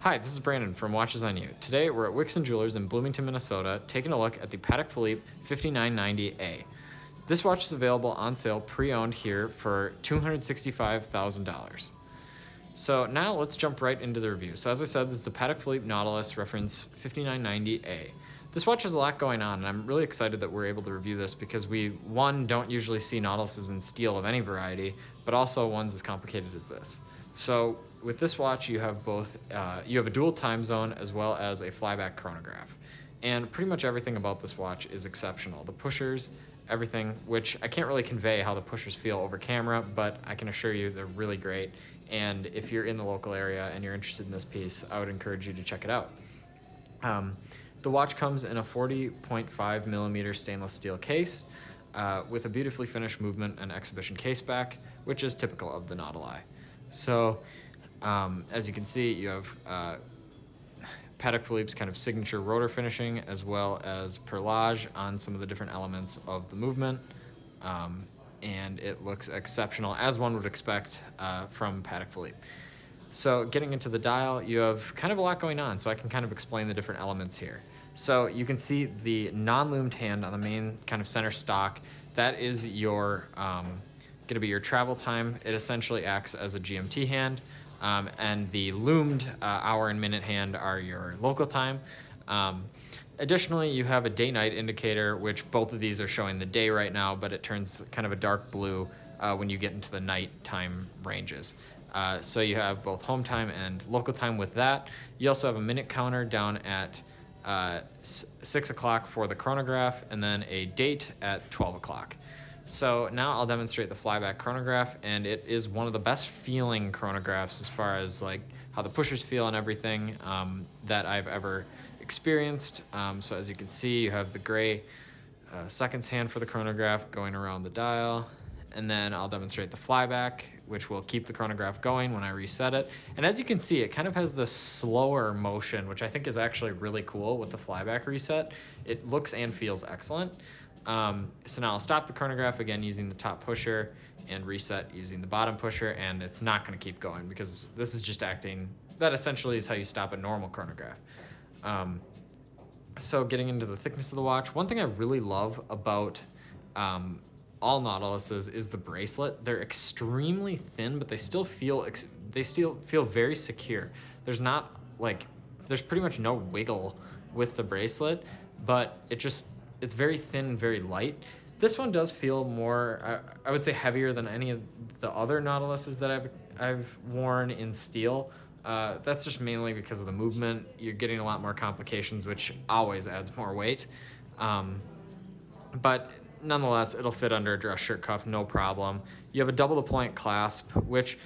Hi, this is Brandon from Watches on You. Today we're at Wixon Jewelers in Bloomington, Minnesota, taking a look at the Patek Philippe 5990A. This watch is available on sale pre-owned here for $265,000. So now let's jump right into the review. So as I said, this is the Patek Philippe Nautilus reference 5990A. This watch has a lot going on, and I'm really excited that we're able to review this because we, one, don't usually see Nautiluses in steel of any variety, but also ones as complicated as this. So with this watch, you have both, you have a dual time zone as well as a flyback chronograph. And pretty much everything about this watch is exceptional. The pushers, everything, which I can't really convey how the pushers feel over camera, but I can assure you they're really great. And if you're in the local area and you're interested in this piece, I would encourage you to check it out. The watch comes in a 40.5 millimeter stainless steel case with a beautifully finished movement and exhibition caseback, which is typical of the Nautilus. So as you can see, you have Patek Philippe's kind of signature rotor finishing as well as perlage on some of the different elements of the movement. And it looks exceptional, as one would expect from Patek Philippe. So getting into the dial, you have kind of a lot going on, so I can kind of explain the different elements here. So you can see the non-loomed hand on the main kind of center stock. That is your going to be your travel time. It essentially acts as a GMT hand, and the loomed hour and minute hand are your local time. Additionally, you have a day-night indicator, which both of these are showing the day right now, but it turns kind of a dark blue when you get into the nighttime ranges. So you have both home time and local time with that. You also have a minute counter down at 6 o'clock for the chronograph, and then a date at 12 o'clock. So now I'll demonstrate the flyback chronograph, and it is one of the best feeling chronographs as far as like how the pushers feel and everything that I've ever experienced. So as you can see, you have the gray seconds hand for the chronograph going around the dial, and then I'll demonstrate the flyback, which will keep the chronograph going when I reset it. And as you can see, it kind of has this slower motion, which I think is actually really cool with the flyback reset. It looks and feels excellent. So now I'll stop the chronograph again using the top pusher and reset using the bottom pusher, and it's not going to keep going because this is just acting, that essentially is how you stop a normal chronograph. So getting into the thickness of the watch, one thing I really love about all Nautiluses is the bracelet. They're extremely thin, but they still feel very secure. There's not like, there's pretty much no wiggle with the bracelet, but it's very thin and very light. This one does feel more, I would say, heavier than any of the other Nautiluses that I've worn in steel. That's just mainly because of the movement. You're getting a lot more complications, which always adds more weight. But nonetheless, it'll fit under a dress shirt cuff, no problem. You have a double deployant clasp, which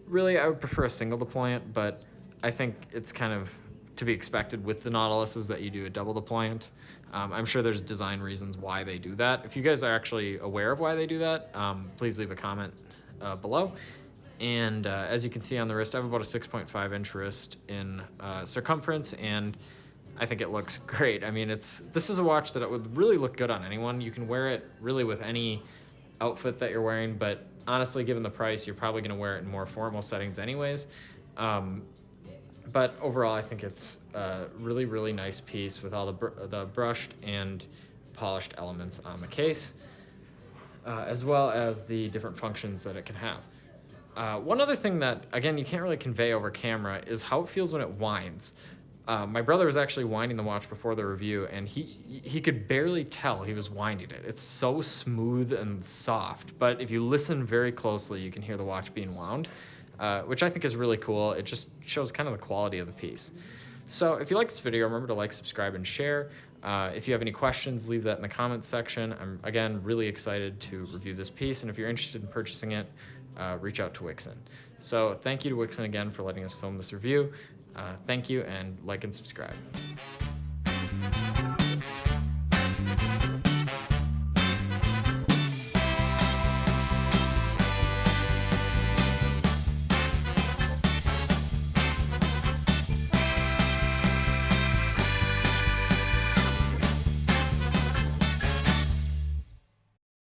really I would prefer a single deployant, but I think it's kind of to be expected with the Nautiluses that you do a double deployant. I'm sure there's design reasons why they do that. If you guys are actually aware of why they do that, please leave a comment below. And as you can see on the wrist, I have about a 6.5 inch wrist in circumference, and I think it looks great. I mean, this is a watch that it would really look good on anyone. You can wear it really with any outfit that you're wearing, but honestly, given the price, you're probably going to wear it in more formal settings anyways. But overall, I think it's a really, really nice piece with all the brushed and polished elements on the case, as well as the different functions that it can have. One other thing that, again, you can't really convey over camera is how it feels when it winds. My brother was actually winding the watch before the review, and he could barely tell he was winding it. It's so smooth and soft, but if you listen very closely, you can hear the watch being wound, which I think is really cool. It just shows kind of the quality of the piece. So if you like this video, remember to like, subscribe, and share. If you have any questions, leave that in the comments section. I'm, again, really excited to review this piece, and if you're interested in purchasing it, reach out to Wixon. So thank you to Wixon again for letting us film this review. Thank you, and like and subscribe.